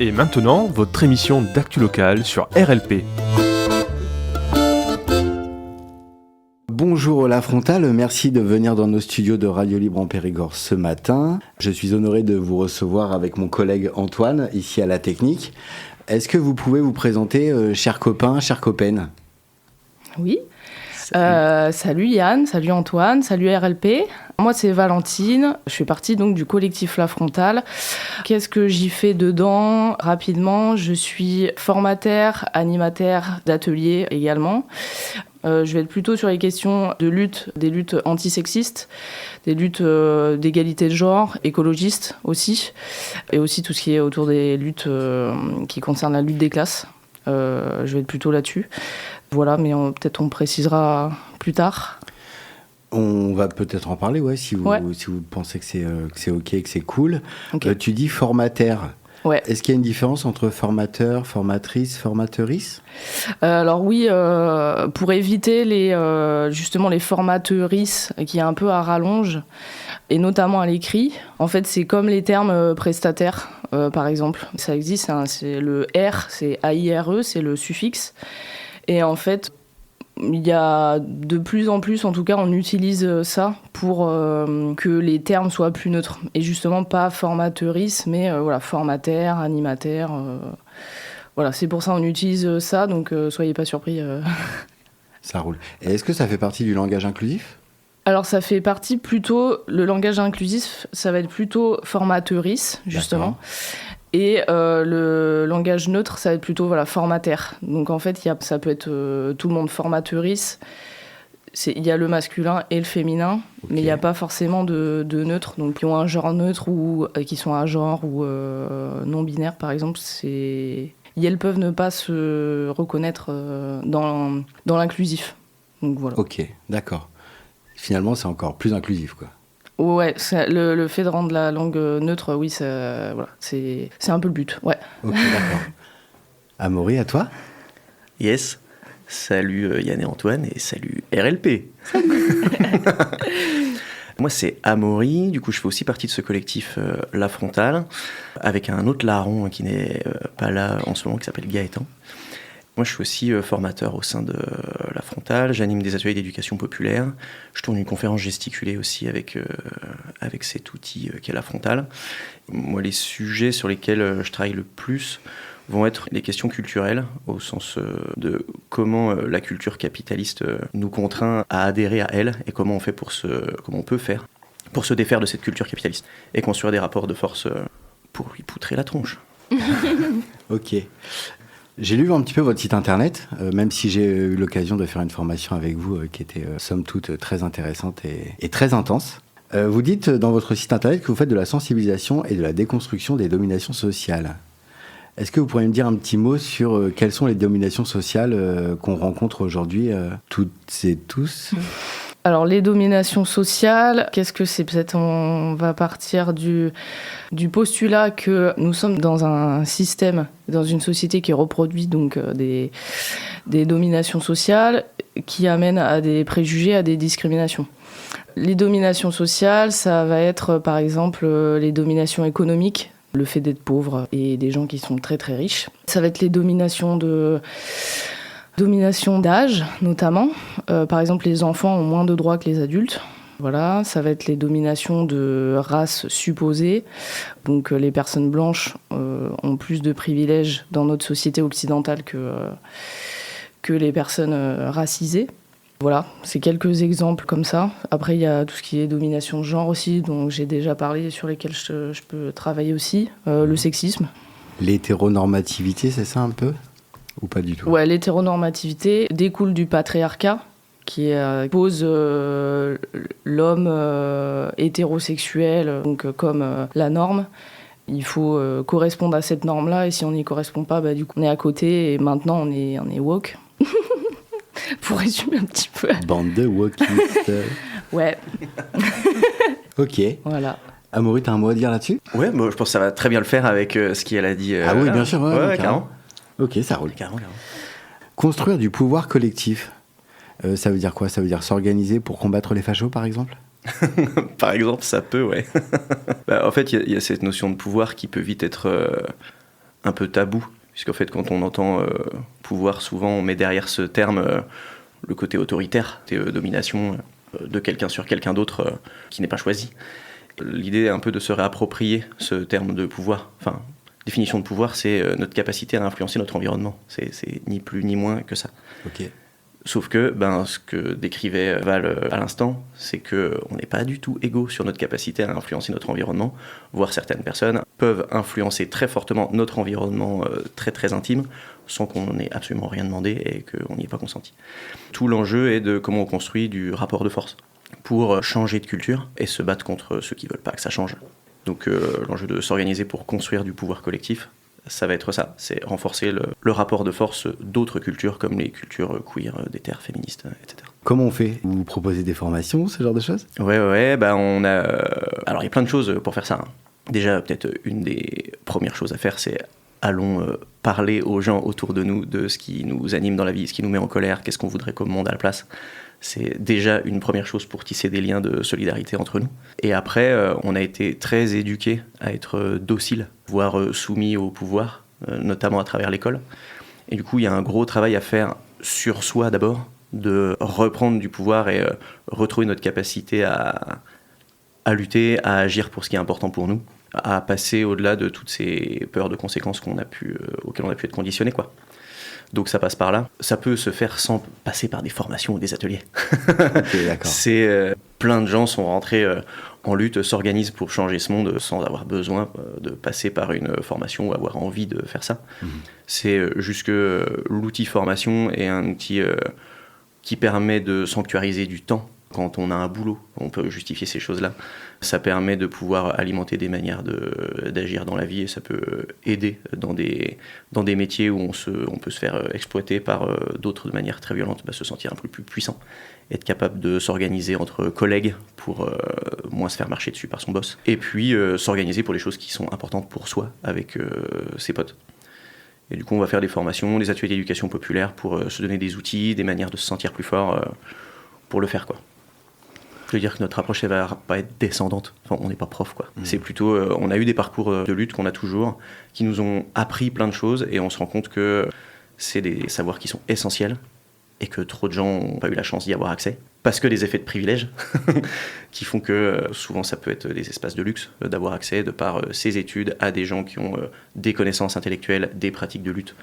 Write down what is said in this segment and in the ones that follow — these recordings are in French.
Et maintenant, votre émission d'actu locale sur RLP. Bonjour La Frontale, merci de venir dans nos studios de Radio Libre en Périgord ce matin. Je suis honoré de vous recevoir avec mon collègue Antoine, ici à la technique. Est-ce que vous pouvez vous présenter, chers copains, chères copaines ? Oui. Salut Yann, salut Antoine, salut RLP. Moi c'est Valentine, je fais partie donc du collectif La Frontale. Qu'est-ce que j'y fais dedans ? Rapidement, je suis formateur, animateur d'ateliers également. Je vais être plutôt sur les questions de lutte, des luttes antisexistes, des luttes d'égalité de genre, écologistes aussi, et aussi tout ce qui est autour des luttes qui concernent la lutte des classes. Je vais être plutôt là-dessus. Voilà, mais peut-être on précisera plus tard. On va peut-être en parler, si vous pensez que c'est OK, que c'est cool. Okay. Tu dis formateur. Ouais. Est-ce qu'il y a une différence entre formateur, formatrice, formateurice ? Alors oui, pour éviter justement les formateurices qui est un peu à rallonge, et notamment à l'écrit, en fait c'est comme les termes prestataires, par exemple. Ça existe, c'est le R, c'est AIRE, c'est le suffixe. Et en fait, il y a de plus en plus, en tout cas, on utilise ça pour que les termes soient plus neutres. Et justement, pas formateurice, mais formateur, animateur. Voilà, c'est pour ça qu'on utilise ça, donc soyez pas surpris. Ça roule. Et est-ce que ça fait partie du langage inclusif ? Alors, ça fait partie plutôt, le langage inclusif, ça va être plutôt formateurice, justement. D'accord. Et le langage neutre, ça va être plutôt formateur. Donc en fait, ça peut être tout le monde formateurice. Il y a le masculin et le féminin, okay. Mais il n'y a pas forcément de neutre. Donc qui ont un genre neutre ou qui sont à genre ou non-binaire, par exemple. Elles peuvent ne pas se reconnaître dans l'inclusif. Donc voilà. Ok, d'accord. Finalement, c'est encore plus inclusif, quoi. Ouais, le fait de rendre la langue neutre, oui, c'est un peu le but, ouais. Ok, d'accord. Amaury, à toi ? Yes. Salut Yann et Antoine et salut RLP. Salut. Moi, c'est Amaury. Du coup, je fais aussi partie de ce collectif La Frontale avec un autre larron qui n'est pas là en ce moment, qui s'appelle Gaëtan. Moi, je suis aussi formateur au sein de La Frontale. J'anime des ateliers d'éducation populaire. Je tourne une conférence gesticulée aussi avec cet outil qu'est La Frontale. Moi, les sujets sur lesquels je travaille le plus vont être les questions culturelles, au sens de comment la culture capitaliste nous contraint à adhérer à elle et comment on peut faire pour se défaire de cette culture capitaliste et construire des rapports de force pour lui poutrer la tronche. Ok. J'ai lu un petit peu votre site internet, même si j'ai eu l'occasion de faire une formation avec vous qui était somme toute très intéressante et très intense. Vous dites dans votre site internet que vous faites de la sensibilisation et de la déconstruction des dominations sociales. Est-ce que vous pourriez me dire un petit mot sur quelles sont les dominations sociales qu'on rencontre aujourd'hui, toutes et tous ? Alors les dominations sociales, qu'est-ce que c'est ? Peut-être on va partir du postulat que nous sommes dans un système, dans une société qui reproduit donc des dominations sociales qui amènent à des préjugés, à des discriminations. Les dominations sociales, ça va être par exemple les dominations économiques, le fait d'être pauvre et des gens qui sont très très riches. Ça va être les dominations d'âge, notamment. Par exemple, les enfants ont moins de droits que les adultes. Voilà, ça va être les dominations de race supposée. Donc, les personnes blanches ont plus de privilèges dans notre société occidentale que les personnes racisées. Voilà, c'est quelques exemples comme ça. Après, il y a tout ce qui est domination de genre aussi, dont j'ai déjà parlé, sur lesquels je peux travailler aussi. Le sexisme. L'hétéronormativité, c'est ça un peu ? Ou pas du tout ? Ouais, l'hétéronormativité découle du patriarcat qui pose l'homme hétérosexuel donc, comme la norme. Il faut correspondre à cette norme-là et si on n'y correspond pas, du coup on est à côté et maintenant on est woke. Pour résumer un petit peu. Bande de wokistes. Ouais. Ok. Voilà. Amaury, t'as un mot à dire là-dessus ? Ouais, moi je pense que ça va très bien le faire avec ce qu'elle a dit. Ah oui, bien sûr. Ouais, carrément. Ok, ça roule. Carrément. Construire du pouvoir collectif, ça veut dire quoi ? Ça veut dire s'organiser pour combattre les fachos, par exemple ? Par exemple, ça peut, ouais. En fait, il y a cette notion de pouvoir qui peut vite être un peu tabou, puisqu'en fait, quand on entend pouvoir, souvent, on met derrière ce terme le côté autoritaire, domination de quelqu'un sur quelqu'un d'autre qui n'est pas choisi. L'idée est un peu de se réapproprier ce terme de pouvoir. Enfin, définition de pouvoir, c'est notre capacité à influencer notre environnement. C'est ni plus ni moins que ça. Ok. Sauf que ce que décrivait Val à l'instant, c'est qu'on n'est pas du tout égaux sur notre capacité à influencer notre environnement, voire certaines personnes peuvent influencer très fortement notre environnement très très intime, sans qu'on n'ait absolument rien demandé et qu'on n'y ait pas consenti. Tout l'enjeu est de comment on construit du rapport de force pour changer de culture et se battre contre ceux qui ne veulent pas que ça change. Donc l'enjeu de s'organiser pour construire du pouvoir collectif, ça va être ça, c'est renforcer le rapport de force d'autres cultures comme les cultures queer, d'éther, féministes, etc. Comment on fait? Vous proposez des formations, ce genre de choses? Ouais, on a... Alors il y a plein de choses pour faire ça. Déjà, peut-être une des premières choses à faire, c'est allons parler aux gens autour de nous de ce qui nous anime dans la vie, ce qui nous met en colère, qu'est-ce qu'on voudrait comme monde à la place. C'est déjà une première chose pour tisser des liens de solidarité entre nous. Et après, on a été très éduqués à être dociles, voire soumis au pouvoir, notamment à travers l'école. Et du coup, il y a un gros travail à faire sur soi d'abord, de reprendre du pouvoir et retrouver notre capacité à lutter, à agir pour ce qui est important pour nous, à passer au-delà de toutes ces peurs de conséquences auxquelles on a pu être conditionné, quoi. Donc ça passe par là. Ça peut se faire sans passer par des formations ou des ateliers. Ok, d'accord. C'est plein de gens sont rentrés en lutte, s'organisent pour changer ce monde sans avoir besoin de passer par une formation ou avoir envie de faire ça. C'est juste que l'outil formation est un outil qui permet de sanctuariser du temps. Quand on a un boulot, on peut justifier ces choses-là. Ça permet de pouvoir alimenter des manières d'agir dans la vie et ça peut aider dans des métiers où on peut se faire exploiter par d'autres de manière très violente, se sentir un peu plus puissant, être capable de s'organiser entre collègues pour moins se faire marcher dessus par son boss, et puis s'organiser pour les choses qui sont importantes pour soi avec ses potes. Et du coup, on va faire des formations, des ateliers d'éducation populaire pour se donner des outils, des manières de se sentir plus fort pour le faire, quoi. Je veux dire que notre approche, elle va pas être descendante. Enfin, on n'est pas prof, quoi. C'est plutôt... on a eu des parcours de lutte qu'on a toujours, qui nous ont appris plein de choses, et on se rend compte que c'est des savoirs qui sont essentiels, et que trop de gens n'ont pas eu la chance d'y avoir accès. Parce que des effets de privilège, qui font que souvent ça peut être des espaces de luxe, d'avoir accès, de par ces études, à des gens qui ont des connaissances intellectuelles, des pratiques de lutte,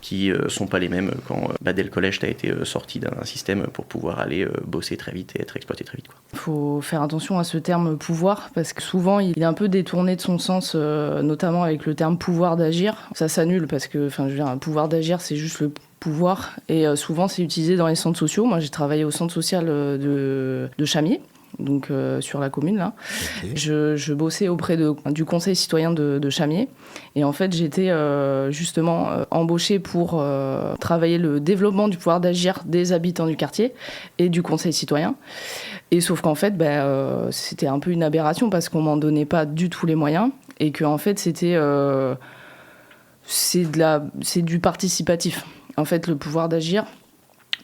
qui sont pas les mêmes quand dès le collège tu as été sorti d'un système pour pouvoir aller bosser très vite et être exploité très vite, quoi. Il faut faire attention à ce terme pouvoir parce que souvent il est un peu détourné de son sens, notamment avec le terme pouvoir d'agir. Ça s'annule parce que un pouvoir d'agir c'est juste le pouvoir et souvent c'est utilisé dans les centres sociaux. Moi j'ai travaillé au centre social de Chamiers, donc sur la commune là. Okay. Je bossais auprès du conseil citoyen de Chamiers et en fait j'étais justement embauchée pour travailler le développement du pouvoir d'agir des habitants du quartier et du conseil citoyen. Et sauf qu'en fait c'était un peu une aberration parce qu'on m'en donnait pas du tout les moyens et que en fait c'est du participatif. En fait le pouvoir d'agir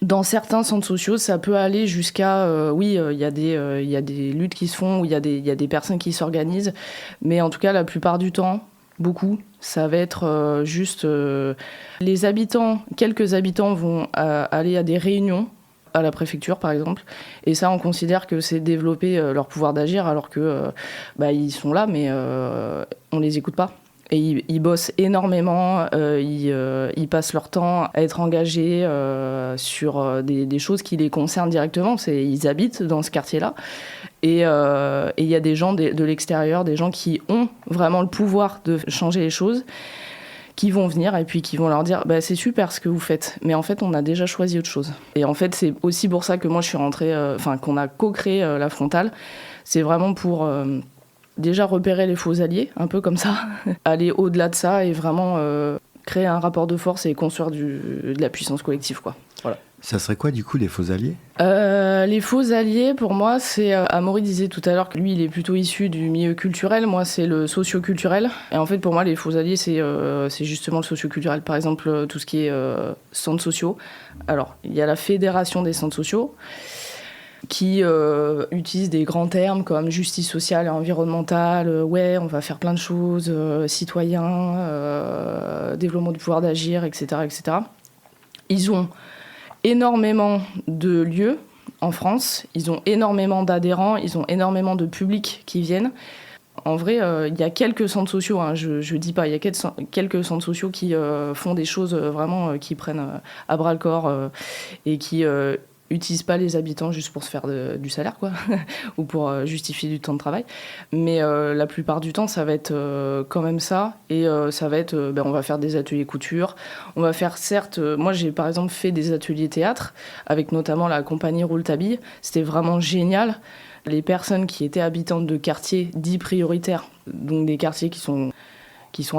dans certains centres sociaux, ça peut aller jusqu'à... il y a des luttes qui se font, où il y a des personnes qui s'organisent. Mais en tout cas, la plupart du temps, beaucoup, ça va être juste... les habitants, quelques habitants vont aller à des réunions, à la préfecture par exemple. Et ça, on considère que c'est développer leur pouvoir d'agir, alors que ils sont là, mais on les écoute pas. Et ils bossent énormément, ils passent leur temps à être engagés sur des choses qui les concernent directement. Ils habitent dans ce quartier-là. Et il y a des gens de l'extérieur, des gens qui ont vraiment le pouvoir de changer les choses, qui vont venir et puis qui vont leur dire c'est super ce que vous faites, mais en fait on a déjà choisi autre chose. Et en fait c'est aussi pour ça que moi je suis rentrée, qu'on a co-créé la Frontale. C'est vraiment pour... déjà repérer les faux alliés, un peu comme ça, aller au-delà de ça et vraiment créer un rapport de force et construire de la puissance collective, quoi. Voilà. Ça serait quoi du coup les faux alliés ? Les faux alliés, pour moi, c'est... Amaury disait tout à l'heure que lui, il est plutôt issu du milieu culturel. Moi, c'est le socio-culturel. Et en fait, pour moi, les faux alliés, c'est justement le socio-culturel. Par exemple, tout ce qui est centres sociaux. Alors, il y a la fédération des centres sociaux. qui utilisent des grands termes comme justice sociale et environnementale, ouais, on va faire plein de choses, citoyens, développement du pouvoir d'agir, etc., etc. Ils ont énormément de lieux en France, ils ont énormément d'adhérents, ils ont énormément de publics qui viennent. En vrai, il y a quelques centres sociaux, hein, je dis pas, il y a quelques centres sociaux qui font des choses vraiment qui prennent à bras le corps et qui utilisent pas les habitants juste pour se faire du salaire, quoi, ou pour justifier du temps de travail. Mais la plupart du temps, ça va être quand même ça. Et ça va être, on va faire des ateliers couture. On va faire, certes, moi j'ai par exemple fait des ateliers théâtre, avec notamment la compagnie Rouletabille. C'était vraiment génial. Les personnes qui étaient habitantes de quartiers dits prioritaires, donc des quartiers qui sont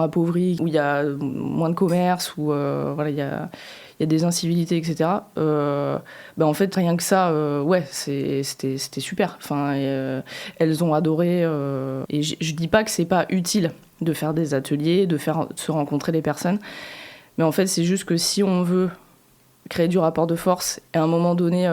appauvris, où il y a moins de commerce, où voilà, il y a des incivilités, etc. En fait, rien que ça, c'était super. Enfin, elles ont adoré. Et je dis pas que c'est pas utile de faire des ateliers, de faire se rencontrer les personnes. Mais en fait, c'est juste que si on veut créer du rapport de force et à un moment donné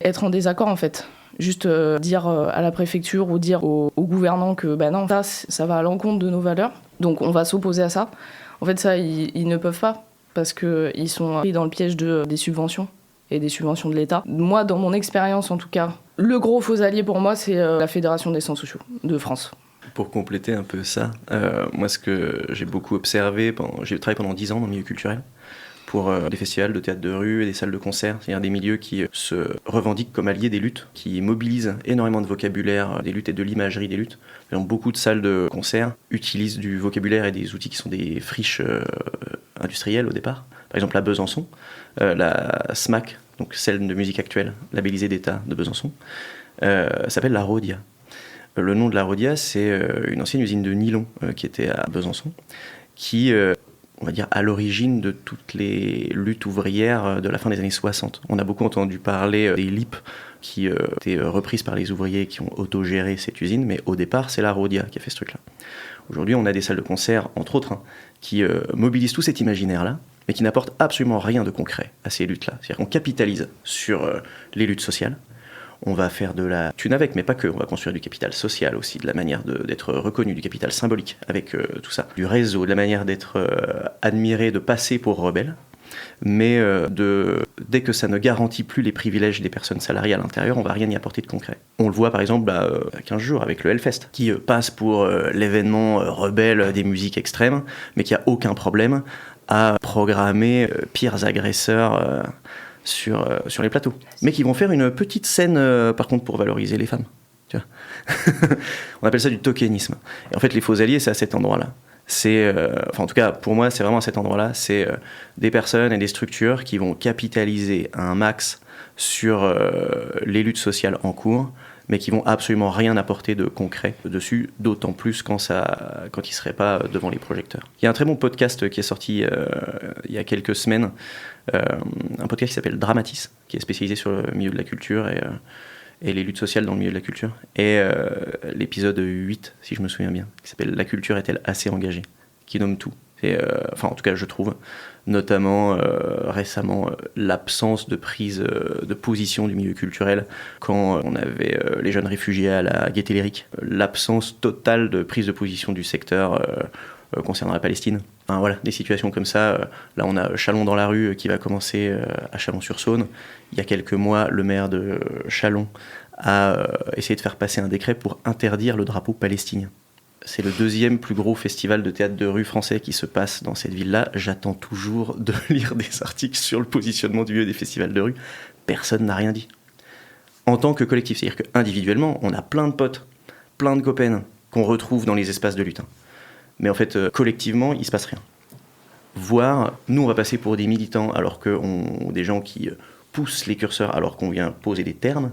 être en désaccord, en fait. Juste dire à la préfecture ou dire aux gouvernants que non, ça va à l'encontre de nos valeurs, donc on va s'opposer à ça. En fait, ça, ils ne peuvent pas, parce qu'ils sont pris dans le piège des subventions et des subventions de l'État. Moi, dans mon expérience en tout cas, le gros faux allié pour moi, c'est la Fédération des centres sociaux de France. Pour compléter un peu ça, moi ce que j'ai beaucoup observé, j'ai travaillé pendant 10 ans dans le milieu culturel, pour des festivals de théâtre de rue et des salles de concert, c'est-à-dire des milieux qui se revendiquent comme alliés des luttes, qui mobilisent énormément de vocabulaire des luttes et de l'imagerie des luttes. Donc, beaucoup de salles de concert utilisent du vocabulaire et des outils qui sont des friches industrielles au départ. Par exemple à Besançon, la SMAC, donc scène de musique actuelle, labellisée d'État de Besançon, s'appelle la Rhodia. Le nom de la Rhodia, c'est une ancienne usine de nylon qui était à Besançon, qui... on va dire, à l'origine de toutes les luttes ouvrières de la fin des années 60. On a beaucoup entendu parler des LIP qui étaient reprises par les ouvriers qui ont autogéré cette usine, mais au départ, c'est la Rhodia qui a fait ce truc-là. Aujourd'hui, on a des salles de concert, entre autres, qui mobilisent tout cet imaginaire-là, mais qui n'apportent absolument rien de concret à ces luttes-là. C'est-à-dire qu'on capitalise sur les luttes sociales. On va faire de la thune avec, mais pas que. On va construire du capital social aussi, de la manière d'être reconnu, du capital symbolique avec tout ça. Du réseau, de la manière d'être admiré, de passer pour rebelle. Mais dès que ça ne garantit plus les privilèges des personnes salariées à l'intérieur, on va rien y apporter de concret. On le voit par exemple à 15 jours avec le Hellfest, qui passe pour l'événement rebelle des musiques extrêmes, mais qui a aucun problème à programmer pires agresseurs... sur les plateaux, mais qui vont faire une petite scène par contre pour valoriser les femmes. Tu vois. On appelle ça du tokenisme. Et en fait, les faux alliés, c'est à cet endroit-là. En tout cas, pour moi, c'est vraiment à cet endroit-là. C'est des personnes et des structures qui vont capitaliser un max sur les luttes sociales en cours, mais qui vont absolument rien apporter de concret dessus, d'autant plus quand ils ne seraient pas devant les projecteurs. Il y a un très bon podcast qui est sorti il y a quelques semaines, un podcast qui s'appelle Dramatis, qui est spécialisé sur le milieu de la culture et les luttes sociales dans le milieu de la culture. Et l'épisode 8, si je me souviens bien, qui s'appelle « La culture est-elle assez engagée ?», qui nomme tout. En tout cas, je trouve, notamment récemment, l'absence de prise de position du milieu culturel quand on avait les jeunes réfugiés à la Gaîté Lyrique, l'absence totale de prise de position du secteur concernant la Palestine. Enfin, voilà, des situations comme ça. Là, on a Châlons dans la rue qui va commencer à Chalon-sur-Saône. Il y a quelques mois, le maire de Châlons a essayé de faire passer un décret pour interdire le drapeau palestinien. C'est le deuxième plus gros festival de théâtre de rue français qui se passe dans cette ville-là. J'attends toujours de lire des articles sur le positionnement du lieu des festivals de rue. Personne n'a rien dit. En tant que collectif, c'est-à-dire qu'individuellement, on a plein de potes, plein de copains qu'on retrouve dans les espaces de lutte. Mais en fait, collectivement, il ne se passe rien. Voire, nous, on va passer pour des militants alors des gens qui poussent les curseurs alors qu'on vient poser des termes,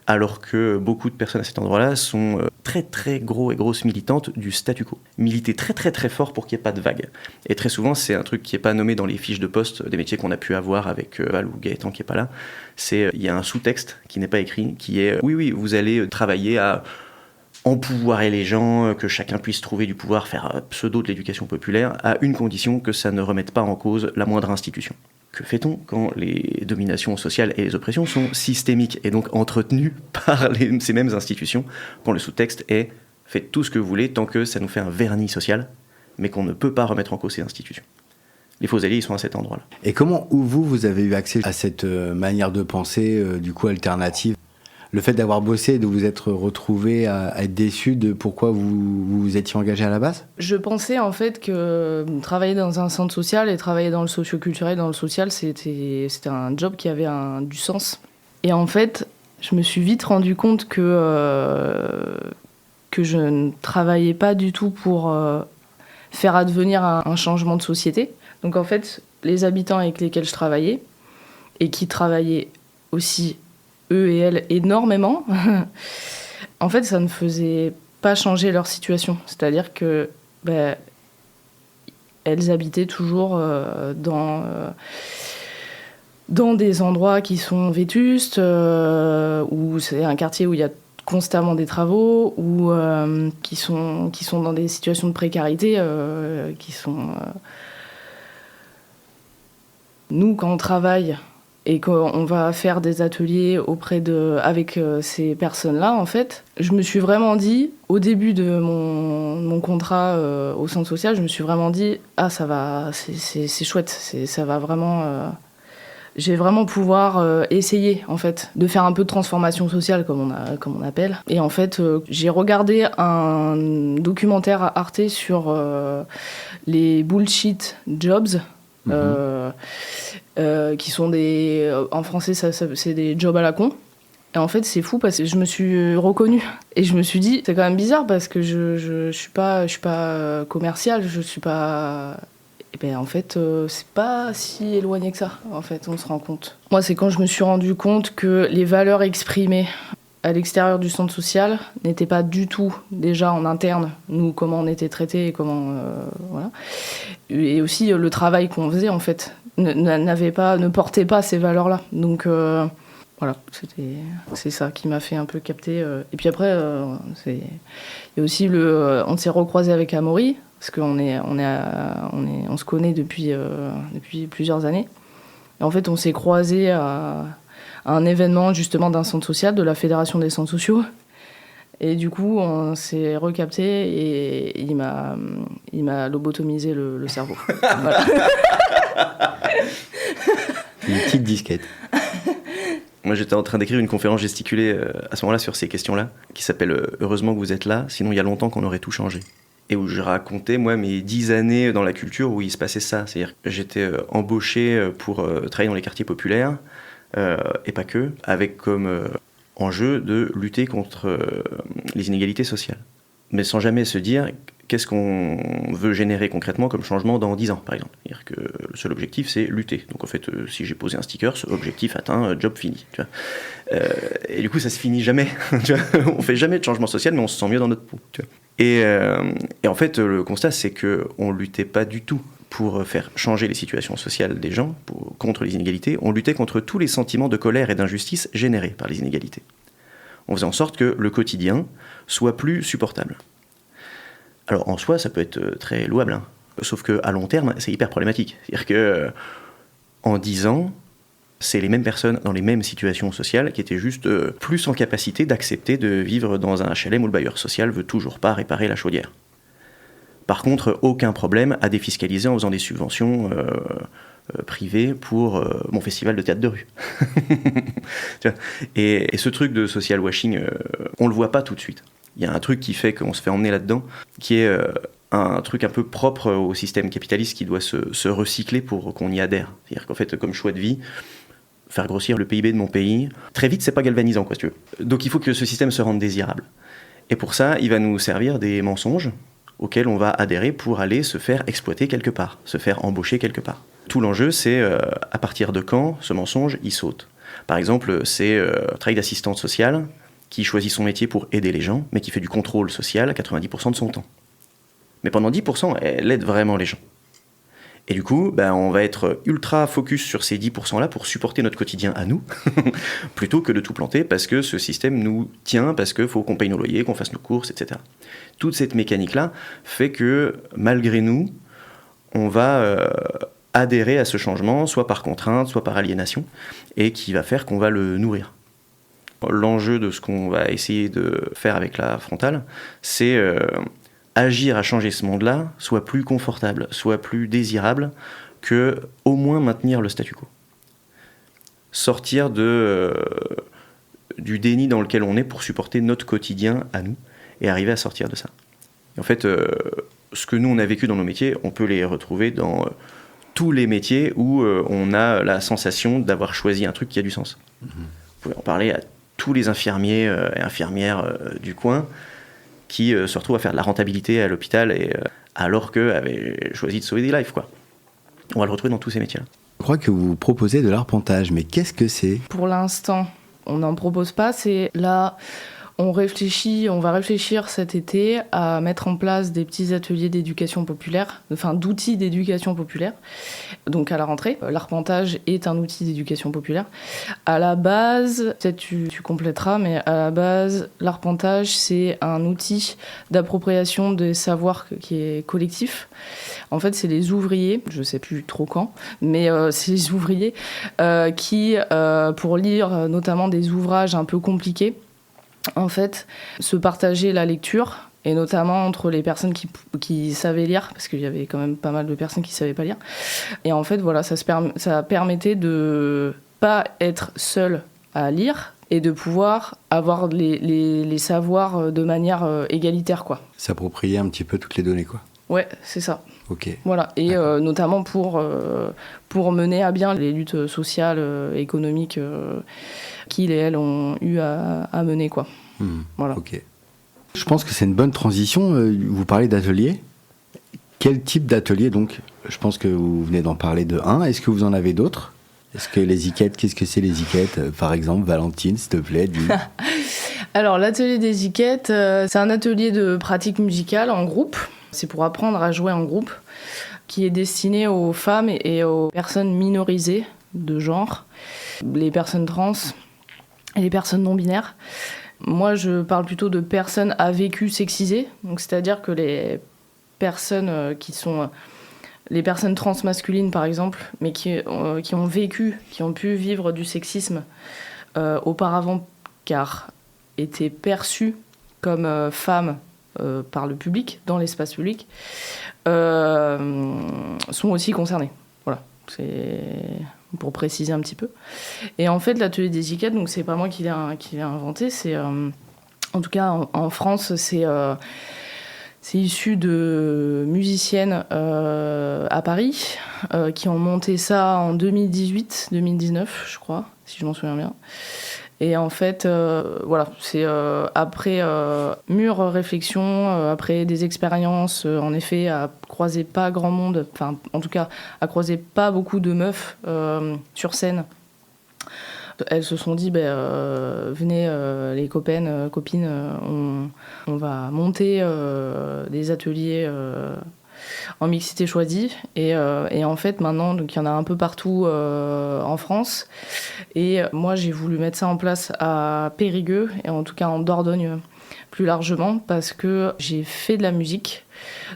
alors que beaucoup de personnes à cet endroit-là sont très très gros et grosses militantes du statu quo. Militer très très très fort pour qu'il n'y ait pas de vague. Et très souvent, c'est un truc qui n'est pas nommé dans les fiches de poste des métiers qu'on a pu avoir avec Val ou Gaëtan qui n'est pas là. Il y a un sous-texte qui n'est pas écrit, qui est oui, vous allez travailler à empouvoirer les gens, que chacun puisse trouver du pouvoir, faire pseudo de l'éducation populaire, à une condition, que ça ne remette pas en cause la moindre institution. Que fait-on quand les dominations sociales et les oppressions sont systémiques et donc entretenues par ces mêmes institutions, quand le sous-texte est « faites tout ce que vous voulez tant que ça nous fait un vernis social », mais qu'on ne peut pas remettre en cause ces institutions. Les faux alliés, ils sont à cet endroit-là. Et comment, vous avez eu accès à cette manière de penser, du coup, alternative ? Le fait d'avoir bossé et de vous être retrouvé à être déçu de pourquoi vous étiez engagé à la base ? Je pensais en fait que travailler dans un centre social et travailler dans le socio-culturel, dans le social, c'était un job qui avait du sens. Et en fait, je me suis vite rendu compte que je ne travaillais pas du tout pour faire advenir un changement de société. Donc en fait, les habitants avec lesquels je travaillais, et qui travaillaient aussi eux et elles énormément, en fait, ça ne faisait pas changer leur situation. C'est-à-dire que elles habitaient toujours dans des endroits qui sont vétustes, où c'est un quartier où il y a constamment des travaux, ou qui sont dans des situations de précarité qui sont... Nous, quand on travaille et qu'on va faire des ateliers avec ces personnes-là, en fait, je me suis vraiment dit, au début de mon contrat au centre social, je me suis vraiment dit, ça va, c'est chouette, ça va vraiment... je vais vraiment pouvoir essayer, en fait, de faire un peu de transformation sociale, comme on appelle. Et en fait, j'ai regardé un documentaire à Arte sur les bullshit jobs, qui sont en français, c'est des jobs à la con. Et en fait, c'est fou parce que je me suis reconnue. Et je me suis dit, c'est quand même bizarre parce que je suis pas commerciale, je suis pas... Et ben en fait, c'est pas si éloigné que ça, en fait, on se rend compte. Moi, c'est quand je me suis rendu compte que les valeurs exprimées à l'extérieur du centre social n'étaient pas du tout déjà en interne, nous, comment on était traités et comment... voilà. Et aussi, le travail qu'on faisait, en fait, ne portait pas ces valeurs-là. Donc, voilà, c'est ça qui m'a fait un peu capter. Et puis après, il y a aussi on s'est recroisé avec Amaury, parce qu'on se connaît depuis plusieurs années. Et en fait, on s'est croisés à un événement justement d'un centre social, de la Fédération des centres sociaux. Et du coup, on s'est recapté et il m'a lobotomisé le cerveau. Voilà. Une petite disquette. Moi, j'étais en train d'écrire une conférence gesticulée à ce moment-là sur ces questions-là, qui s'appelle « Heureusement que vous êtes là, sinon il y a longtemps qu'on aurait tout changé ». Et où je racontais, moi, mes 10 années dans la culture où il se passait ça. C'est-à-dire que j'étais embauché pour travailler dans les quartiers populaires, et pas que, avec comme enjeu de lutter contre les inégalités sociales. Mais sans jamais se dire qu'est-ce qu'on veut générer concrètement comme changement dans 10 ans, par exemple. C'est-à-dire que le seul objectif, c'est lutter. Donc en fait, si j'ai posé un sticker, objectif atteint, job fini. Tu vois. Et du coup, ça se finit jamais. Tu vois. On fait jamais de changement social, mais on se sent mieux dans notre peau. Tu vois. Et en fait, le constat, c'est qu'on ne luttait pas du tout pour faire changer les situations sociales des gens, contre les inégalités. On luttait contre tous les sentiments de colère et d'injustice générés par les inégalités. On faisait en sorte que le quotidien soit plus supportable. Alors en soi, ça peut être très louable, hein. Sauf qu'à long terme, c'est hyper problématique. C'est-à-dire qu'en 10 ans, c'est les mêmes personnes dans les mêmes situations sociales qui étaient juste plus en capacité d'accepter de vivre dans un HLM où le bailleur social veut toujours pas réparer la chaudière. Par contre, aucun problème à défiscaliser en faisant des subventions privées pour mon festival de théâtre de rue. Et ce truc de social washing, on le voit pas tout de suite. Il y a un truc qui fait qu'on se fait emmener là-dedans, qui est un truc un peu propre au système capitaliste qui doit se recycler pour qu'on y adhère. C'est-à-dire qu'en fait, comme choix de vie, faire grossir le PIB de mon pays, très vite, c'est pas galvanisant, quoi, si tu veux. Donc il faut que ce système se rende désirable. Et pour ça, il va nous servir des mensonges auxquels on va adhérer pour aller se faire exploiter quelque part, se faire embaucher quelque part. Tout l'enjeu, c'est à partir de quand ce mensonge, il saute. Par exemple, c'est un travail d'assistante sociale qui choisit son métier pour aider les gens, mais qui fait du contrôle social à 90% de son temps. Mais pendant 10%, elle aide vraiment les gens. Et du coup, on va être ultra focus sur ces 10%-là pour supporter notre quotidien à nous, plutôt que de tout planter, parce que ce système nous tient, parce qu'il faut qu'on paye nos loyers, qu'on fasse nos courses, etc. Toute cette mécanique-là fait que, malgré nous, on va adhérer à ce changement, soit par contrainte, soit par aliénation, et qui va faire qu'on va le nourrir. L'enjeu de ce qu'on va essayer de faire avec la frontale, c'est agir à changer ce monde-là, soit plus confortable, soit plus désirable, que au moins maintenir le statu quo. Sortir du déni dans lequel on est pour supporter notre quotidien à nous, et arriver à sortir de ça. Et en fait, ce que nous on a vécu dans nos métiers, on peut les retrouver dans tous les métiers où on a la sensation d'avoir choisi un truc qui a du sens. Vous pouvez en parler à tous les infirmiers et infirmières du coin qui se retrouvent à faire de la rentabilité à l'hôpital alors qu'eux avaient choisi de sauver des lives, quoi. On va le retrouver dans tous ces métiers-là. Je crois que vous proposez de l'arpentage, mais qu'est-ce que c'est ? Pour l'instant, on n'en propose pas. C'est là, on va réfléchir cet été à mettre en place des petits ateliers d'éducation populaire, enfin d'outils d'éducation populaire. Donc à la rentrée, l'arpentage est un outil d'éducation populaire. À la base, peut-être tu compléteras, mais à la base, l'arpentage, c'est un outil d'appropriation des savoirs qui est collectif. En fait, c'est les ouvriers, je ne sais plus trop quand, mais c'est les ouvriers qui, pour lire notamment des ouvrages un peu compliqués, en fait, se partager la lecture, et notamment entre les personnes qui savaient lire, parce qu'il y avait quand même pas mal de personnes qui ne savaient pas lire. Et en fait, voilà, ça permettait de pas être seul à lire et de pouvoir avoir les savoirs de manière égalitaire, quoi. S'approprier un petit peu toutes les données, quoi. Ouais, c'est ça. Ok. Voilà, et notamment pour mener à bien les luttes sociales, économiques qu'ils et elles ont eu à mener, quoi. Voilà. Ok. Je pense que c'est une bonne transition. Vous parlez d'ateliers. Quel type d'atelier, donc ? Je pense que vous venez d'en parler de un. Est-ce que vous en avez d'autres ? Est-ce que les IQET, qu'est-ce que c'est les IQET ? Par exemple, Valentine, s'il te plaît, dis. Alors, l'atelier des IQET, c'est un atelier de pratique musicale en groupe. C'est pour apprendre à jouer en groupe, qui est destiné aux femmes et aux personnes minorisées de genre, les personnes trans et les personnes non-binaires. Moi, je parle plutôt de personnes à vécu sexisé, donc c'est-à-dire que les personnes qui sont les personnes trans masculines, par exemple, mais qui ont vécu, qui ont pu vivre du sexisme auparavant, car étaient perçues comme femmes par le public, dans l'espace public, sont aussi concernés. Voilà, c'est pour préciser un petit peu. Et en fait, l'atelier des IQET, donc c'est pas moi qui l'ai inventé, c'est en tout cas en France, c'est issu de musiciennes à Paris qui ont monté ça en 2018-2019, je crois, si je m'en souviens bien. Et en fait, voilà, c'est après mûre réflexion, après des expériences, en effet, à croiser pas grand monde, enfin, en tout cas, à croiser pas beaucoup de meufs sur scène. Elles se sont dit, venez, les copines, on va monter des ateliers en mixité choisie. Et en fait, maintenant, donc, il y en a un peu partout en France. Et moi, j'ai voulu mettre ça en place à Périgueux, et en tout cas en Dordogne plus largement, parce que j'ai fait de la musique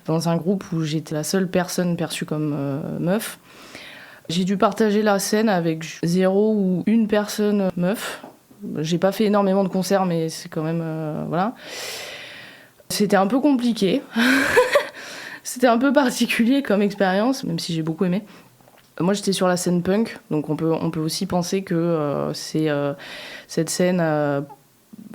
dans un groupe où j'étais la seule personne perçue comme meuf. J'ai dû partager la scène avec 0 ou 1 personne meuf. J'ai pas fait énormément de concerts, mais c'est quand même... voilà. C'était un peu compliqué. C'était un peu particulier comme expérience, même si j'ai beaucoup aimé. Moi, j'étais sur la scène punk, donc on peut aussi penser que cette scène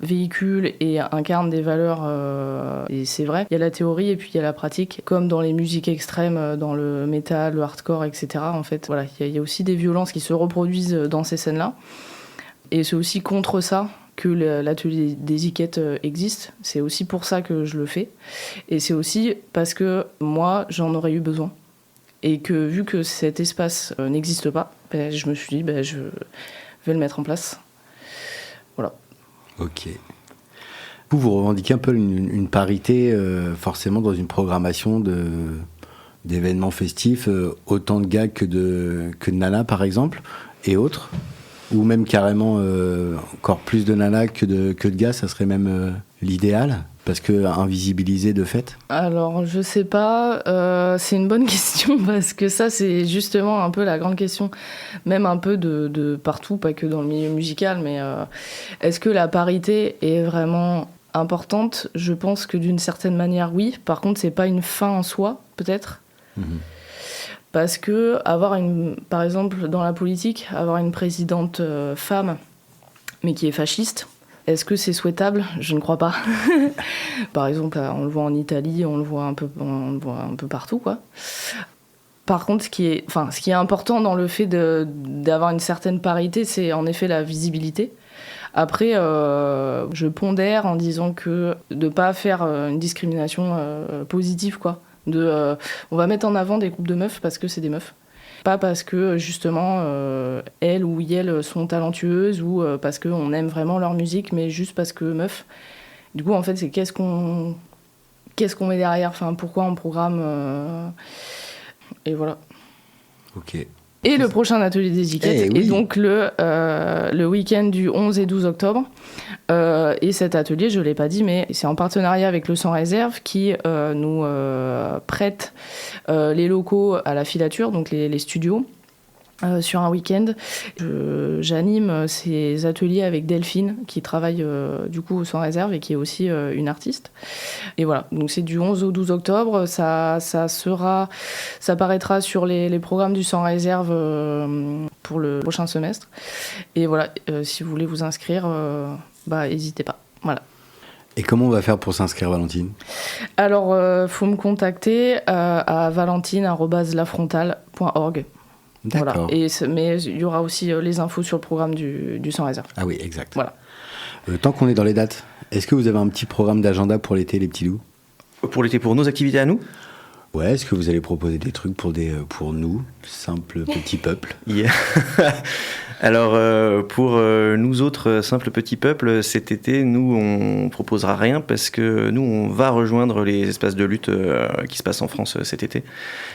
véhicule et incarne des valeurs, et c'est vrai. Il y a la théorie et puis il y a la pratique, comme dans les musiques extrêmes, dans le métal, le hardcore, etc. En fait, voilà, il y a aussi des violences qui se reproduisent dans ces scènes-là. Et c'est aussi contre ça que l'atelier des IQET existe. C'est aussi pour ça que je le fais. Et c'est aussi parce que moi, j'en aurais eu besoin. Et que vu que cet espace n'existe pas, je me suis dit, je vais le mettre en place. Voilà. Ok. Vous revendiquez un peu une parité, forcément, dans une programmation d'événements festifs, autant de gars que de nanas, par exemple, et autres, ou même carrément encore plus de nanas que de gars, ça serait même l'idéal. Parce que invisibilisé de fait? Alors, je sais pas, c'est une bonne question parce que ça, c'est justement un peu la grande question, même un peu de partout, pas que dans le milieu musical, mais est-ce que la parité est vraiment importante? Je pense que d'une certaine manière, oui. Par contre, c'est pas une fin en soi, peut-être. Parce que par exemple, dans la politique, avoir une présidente femme, mais qui est fasciste, est-ce que c'est souhaitable? Je ne crois pas. Par exemple, on le voit en Italie, on le voit un peu partout, quoi. Par contre, ce qui est important dans le fait d'avoir une certaine parité, c'est en effet la visibilité. Après, je pondère en disant que de ne pas faire une discrimination positive, quoi. On va mettre en avant des groupes de meufs parce que c'est des meufs. Pas parce que, justement, elles ou elles sont talentueuses ou parce qu'on aime vraiment leur musique, mais juste parce que meufs. Du coup, en fait, c'est qu'est-ce qu'on met derrière, enfin, pourquoi on programme. Et voilà. Ok. Et le prochain atelier des étiquettes est donc le week-end du 11 et 12 octobre. Et cet atelier, je ne l'ai pas dit, mais c'est en partenariat avec le Sans Réserve qui nous prête les locaux à la filature, donc les studios. Sur un week-end, j'anime ces ateliers avec Delphine qui travaille du coup au Sans Réserve et qui est aussi une artiste. Et voilà, donc c'est du 11 au 12 octobre, ça paraîtra sur les programmes du Sans Réserve pour le prochain semestre. Et voilà, si vous voulez vous inscrire, n'hésitez pas. Voilà. Et comment on va faire pour s'inscrire, Valentine? Alors, faut me contacter à valentine@lafrontale.org. D'accord. Voilà. Mais il y aura aussi les infos sur le programme du Sans Réserve. Ah oui, exact. Voilà. Tant qu'on est dans les dates, est-ce que vous avez un petit programme d'agenda pour l'été, les petits loups? Pour l'été, pour nos activités à nous? Ouais, est-ce que vous allez proposer des trucs pour nous, simples petits peuples? Yeah. Alors, pour nous autres simples petits peuples, cet été, nous, on proposera rien parce que nous, on va rejoindre les espaces de lutte qui se passent en France cet été.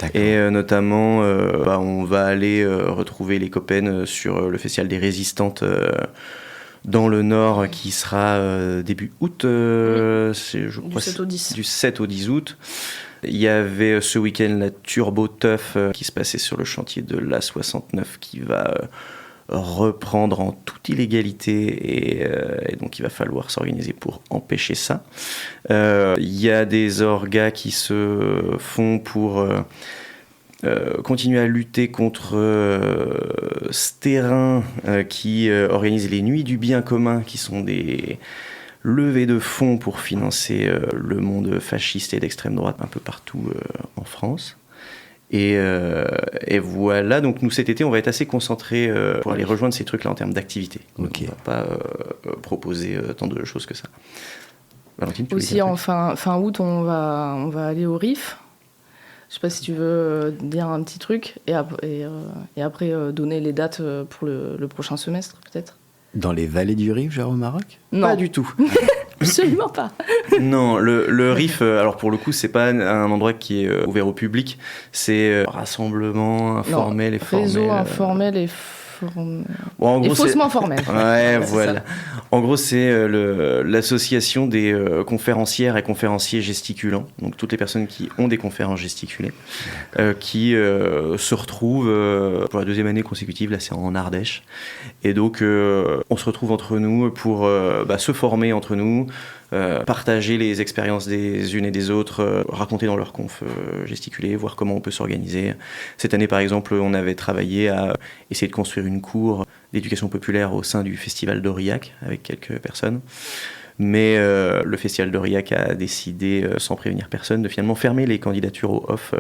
D'accord. Et notamment, on va aller retrouver les copains sur le Festival des Résistantes dans le Nord qui sera début août, je crois, du 7 au 10. Du 7 au 10 août. Il y avait ce week-end la Turbo Teuf qui se passait sur le chantier de l'A69 qui va reprendre en toute illégalité et donc il va falloir s'organiser pour empêcher ça. Il y a des orgas qui se font pour continuer à lutter contre Stérin qui organise les Nuits du Bien Commun qui sont des levées de fonds pour financer le monde fasciste et d'extrême droite un peu partout en France. Et voilà, donc nous cet été on va être assez concentrés pour aller rejoindre ces trucs-là en termes d'activité. Okay. On va pas proposer tant de choses que ça. Valentine, tu aussi en fin août on va aller au RIF. Je sais pas si tu veux dire un petit truc et après donner les dates pour le prochain semestre peut-être. Dans les vallées du Rif, genre au Maroc? Non. Pas du tout. Absolument pas. Non, le RIF, alors pour le coup, c'est pas un endroit qui est ouvert au public, c'est rassemblement informel et formel. Réseau informel et bon, en gros, faussement formel. Ouais, voilà. En gros, c'est l'association des conférencières et conférenciers gesticulants, donc toutes les personnes qui ont des conférences gesticulées, qui se retrouvent pour la deuxième année consécutive, là c'est en Ardèche, et donc on se retrouve entre nous pour se former entre nous, partager les expériences des unes et des autres, raconter dans leur conf gesticulée, voir comment on peut s'organiser. Cette année, par exemple, on avait travaillé à essayer de construire une cour d'éducation populaire au sein du festival d'Aurillac avec quelques personnes. Mais le festival d'Aurillac a décidé, sans prévenir personne, de finalement fermer les candidatures au off,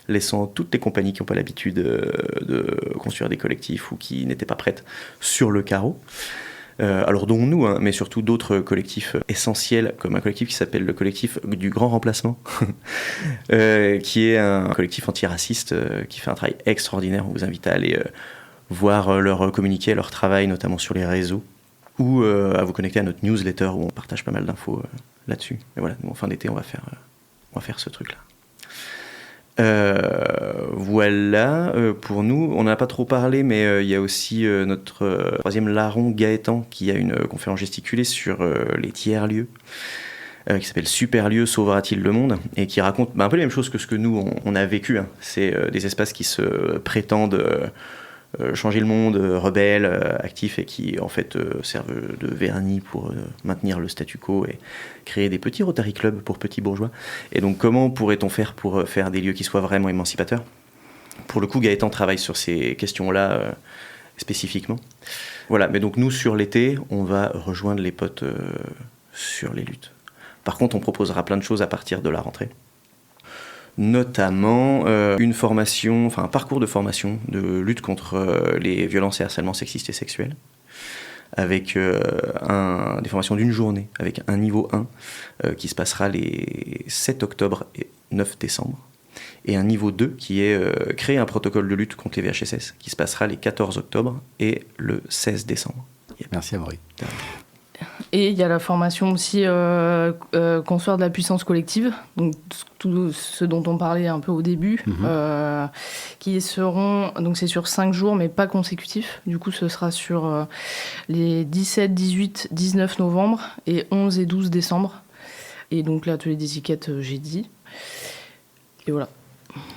laissant toutes les compagnies qui n'ont pas l'habitude de construire des collectifs ou qui n'étaient pas prêtes sur le carreau. Alors dont nous, hein, mais surtout d'autres collectifs essentiels, comme un collectif qui s'appelle le collectif du Grand Remplacement, qui est un collectif antiraciste qui fait un travail extraordinaire. On vous invite à aller voir leur communiqué, leur travail, notamment sur les réseaux, ou à vous connecter à notre newsletter où on partage pas mal d'infos là-dessus. Et voilà, nous, en fin d'été, on va faire ce truc-là. Voilà, pour nous, on n'en a pas trop parlé, mais il y a aussi notre troisième larron Gaëtan qui a une conférence gesticulée sur les tiers-lieux. qui s'appelle Super Lieu sauvera-t-il le monde, et qui raconte un peu les mêmes choses que ce que nous on a vécu. C'est des espaces qui se prétendent changer le monde, rebelles, actifs, et qui en fait servent de vernis pour maintenir le statu quo et créer des petits Rotary Club pour petits bourgeois. Et donc comment pourrait-on faire pour faire des lieux qui soient vraiment émancipateurs ? Pour le coup, Gaëtan travaille sur ces questions-là spécifiquement. Voilà, mais donc nous, sur l'été, on va rejoindre les potes sur les luttes. Par contre, on proposera plein de choses à partir de la rentrée. Notamment une formation, enfin un parcours de formation de lutte contre les violences et harcèlements sexistes et sexuels, avec des formations d'une journée, avec un niveau 1 qui se passera les 7 octobre et 9 décembre, et un niveau 2 qui est créer un protocole de lutte contre les VHSS, qui se passera les 14 octobre et le 16 décembre. Merci Amaury. Et il y a la formation aussi construire de la puissance collective, donc tout ce dont on parlait un peu au début, qui seront, donc c'est sur 5 jours mais pas consécutifs, du coup ce sera sur les 17, 18, 19 novembre et 11 et 12 décembre. Et donc l'atelier des étiquettes, j'ai dit. Et voilà.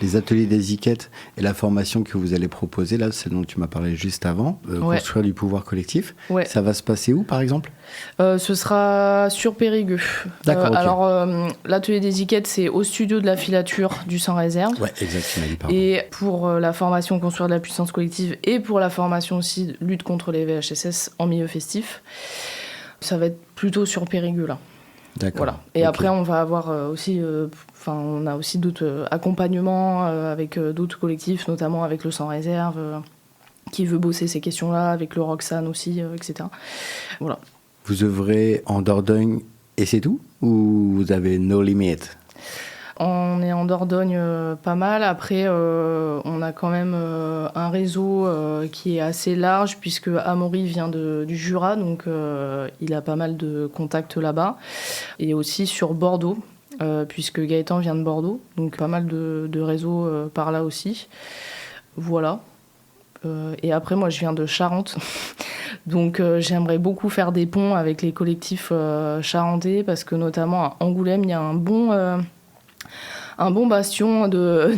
Les ateliers d'étiquettes et la formation que vous allez proposer, là, c'est dont tu m'as parlé juste avant, construire du pouvoir collectif. Ouais. Ça va se passer où, par exemple ? Ce sera sur Périgueux. D'accord, ok. Alors, l'atelier d'étiquettes, c'est au studio de la filature du Sans Réserve. Ouais, exactement. Pardon. Et pour la formation construire de la puissance collective et pour la formation aussi lutte contre les VHSS en milieu festif, ça va être plutôt sur Périgueux, là. D'accord. Voilà. Et après, on va avoir aussi, on a aussi d'autres accompagnements avec d'autres collectifs, notamment avec le Sans Réserve, qui veut bosser ces questions-là, avec le Roxane aussi, etc. Voilà. Vous œuvrez en Dordogne et c'est tout ? Ou vous avez no limit ? On est en Dordogne pas mal. Après, on a quand même un réseau qui est assez large, puisque Amaury vient du Jura, donc il a pas mal de contacts là-bas. Et aussi sur Bordeaux, puisque Gaëtan vient de Bordeaux, donc pas mal de réseaux par là aussi. Voilà. Et après, moi, je viens de Charente. Donc j'aimerais beaucoup faire des ponts avec les collectifs charentais, parce que notamment à Angoulême, il y a un bon bastion de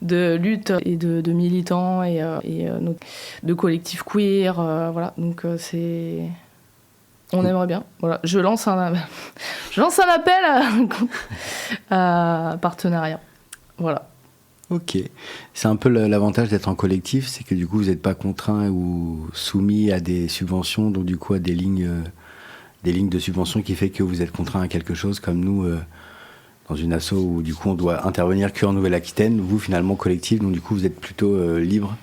lutte et de militants et de collectifs queer. Voilà. Donc on aimerait bien. Voilà. Je lance un appel à partenariat. Voilà. Ok. C'est un peu l'avantage d'être en collectif, c'est que du coup, vous n'êtes pas contraint ou soumis à des subventions, donc du coup à des lignes de subventions qui fait que vous êtes contraint à quelque chose, comme nous, dans une asso où du coup on doit intervenir qu'en Nouvelle-Aquitaine. Vous, finalement, collectif, donc du coup vous êtes plutôt libre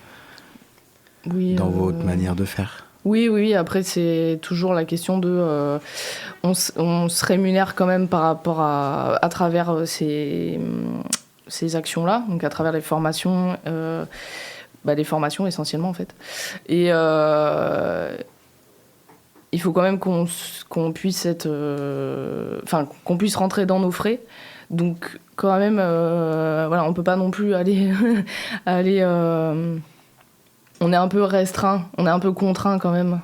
dans votre manière de faire. Oui. Après, c'est toujours la question de... on se rémunère quand même par rapport à travers ces actions-là, donc à travers les formations, les formations essentiellement en fait. Et il faut quand même qu'on puisse être... qu'on puisse rentrer dans nos frais. Donc quand même, on peut pas non plus aller... on est un peu restreint, on est un peu contraint quand même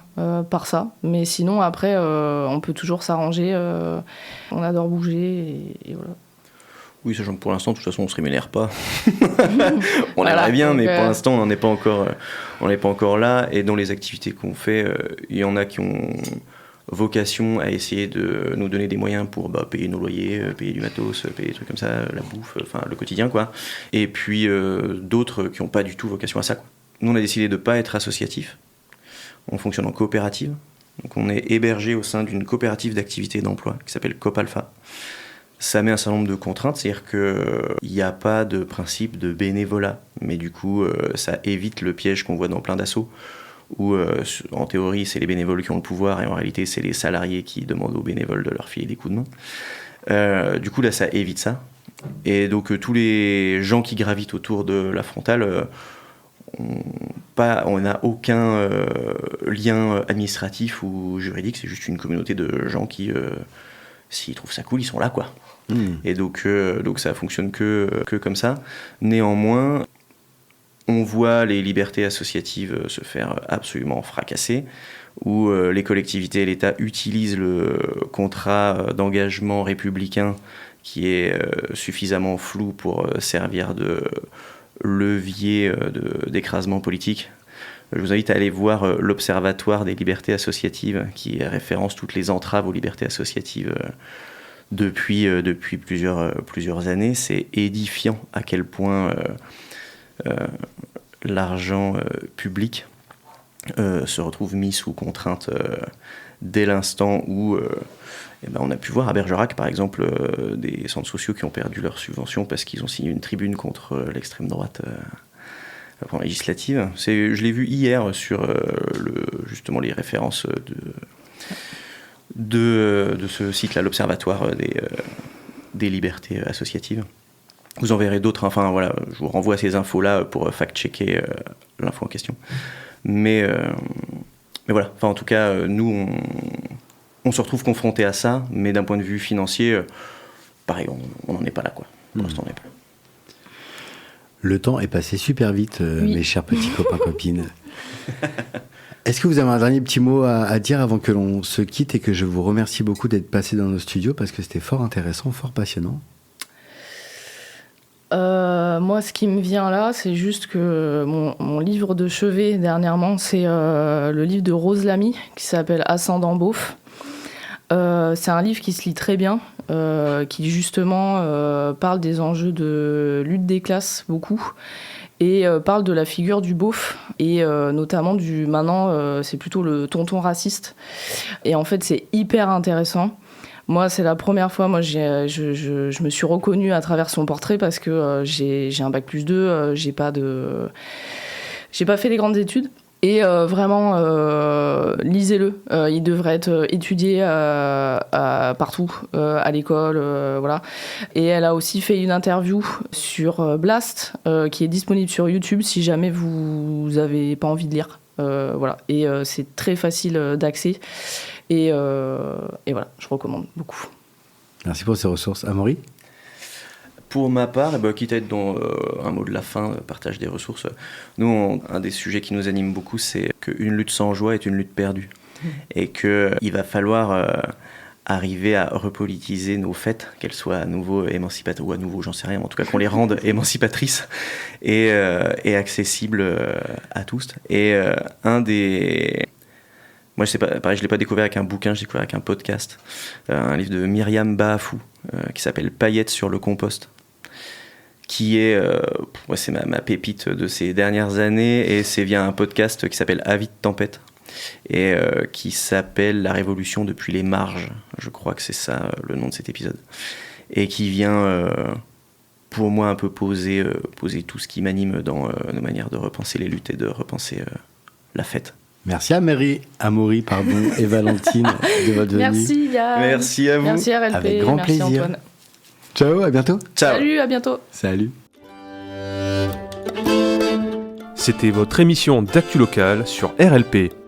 par ça. Mais sinon, après, on peut toujours s'arranger. On adore bouger et voilà. Oui, sachant que pour l'instant, de toute façon, on ne se rémunère pas. On aimerait bien, mais pour l'instant, on n'est pas encore là. Et dans les activités qu'on fait, il y en a qui ont vocation à essayer de nous donner des moyens pour payer nos loyers, payer du matos, payer des trucs comme ça, la bouffe, le quotidien, quoi. Et puis d'autres qui n'ont pas du tout vocation à ça, quoi. Nous, on a décidé de ne pas être associatif. On fonctionne en coopérative. Donc, on est hébergé au sein d'une coopérative d'activité et d'emploi qui s'appelle Copalpha. Ça met un certain nombre de contraintes, c'est-à-dire qu'il n'y a pas de principe de bénévolat, mais du coup, ça évite le piège qu'on voit dans plein d'assos, où en théorie, c'est les bénévoles qui ont le pouvoir, et en réalité, c'est les salariés qui demandent aux bénévoles de leur filer des coups de main. Du coup, là, ça évite ça. Et donc, tous les gens qui gravitent autour de la frontale, on n'a aucun lien administratif ou juridique, c'est juste une communauté de gens qui, s'ils trouvent ça cool, ils sont là, quoi. Et donc ça fonctionne que comme ça. Néanmoins, on voit les libertés associatives se faire absolument fracasser, où les collectivités et l'État utilisent le contrat d'engagement républicain qui est suffisamment flou pour servir de levier d'écrasement politique. Je vous invite à aller voir l'Observatoire des libertés associatives qui référence toutes les entraves aux libertés associatives depuis plusieurs années. C'est édifiant à quel point l'argent public se retrouve mis sous contrainte dès l'instant où on a pu voir à Bergerac, par exemple, des centres sociaux qui ont perdu leurs subventions parce qu'ils ont signé une tribune contre l'extrême droite législative. Je l'ai vu hier sur justement les références de ce site-là, l'Observatoire des libertés associatives. Vous en verrez d'autres. Enfin voilà, je vous renvoie à ces infos-là pour fact-checker l'info en question. Mais voilà. Enfin en tout cas, nous on se retrouve confrontés à ça, mais d'un point de vue financier, pareil, on n'en est pas là, quoi. Pour l'instant, on n'est pas là. Le temps est passé super vite, Oui. mes chers petits copains, copines. Est-ce que vous avez un dernier petit mot à dire avant que l'on se quitte et que je vous remercie beaucoup d'être passé dans nos studios parce que c'était fort intéressant, fort passionnant. Moi, ce qui me vient là, c'est juste que mon livre de chevet dernièrement, c'est le livre de Rose Lamy qui s'appelle Ascendant Beauf. C'est un livre qui se lit très bien, qui justement parle des enjeux de lutte des classes beaucoup et parle de la figure du beauf et notamment maintenant c'est plutôt le tonton raciste. Et en fait, c'est hyper intéressant. Moi, c'est la première fois, je me suis reconnue à travers son portrait parce que j'ai un bac+2, j'ai pas fait les grandes études. Et vraiment, lisez-le. Il devrait être étudié partout, à l'école, voilà. Et elle a aussi fait une interview sur Blast, qui est disponible sur YouTube si jamais vous avez pas envie de lire. Voilà. Et c'est très facile d'accès. Et voilà, je recommande beaucoup. Merci pour ces ressources. Amaury ? Pour ma part, quitte à être dans un mot de la fin, partage des ressources, nous, un des sujets qui nous anime beaucoup, c'est qu'une lutte sans joie est une lutte perdue. Et qu'il va falloir arriver à repolitiser nos fêtes, qu'elles soient à nouveau émancipatrices, ou à nouveau, j'en sais rien, mais en tout cas qu'on les rende émancipatrices et accessibles à tous. Et moi, je sais pas, pareil, je l'ai pas découvert avec un bouquin, je l'ai découvert avec un podcast, un livre de Myriam Baafou, qui s'appelle Paillettes sur le compost, qui est, moi, c'est ma pépite de ces dernières années, et c'est via un podcast qui s'appelle Avis de tempête, et qui s'appelle La révolution depuis les marges, je crois que c'est ça le nom de cet épisode, et qui vient, pour moi, un peu poser tout ce qui m'anime dans nos manières de repenser les luttes et de repenser la fête. Merci Amaury et Valentine de votre venue. Merci Yann. Merci à vous. Merci RLP. Avec grand merci plaisir. Antoine. Ciao, à bientôt. Ciao. Salut, à bientôt. Salut. C'était votre émission d'actu locale sur RLP.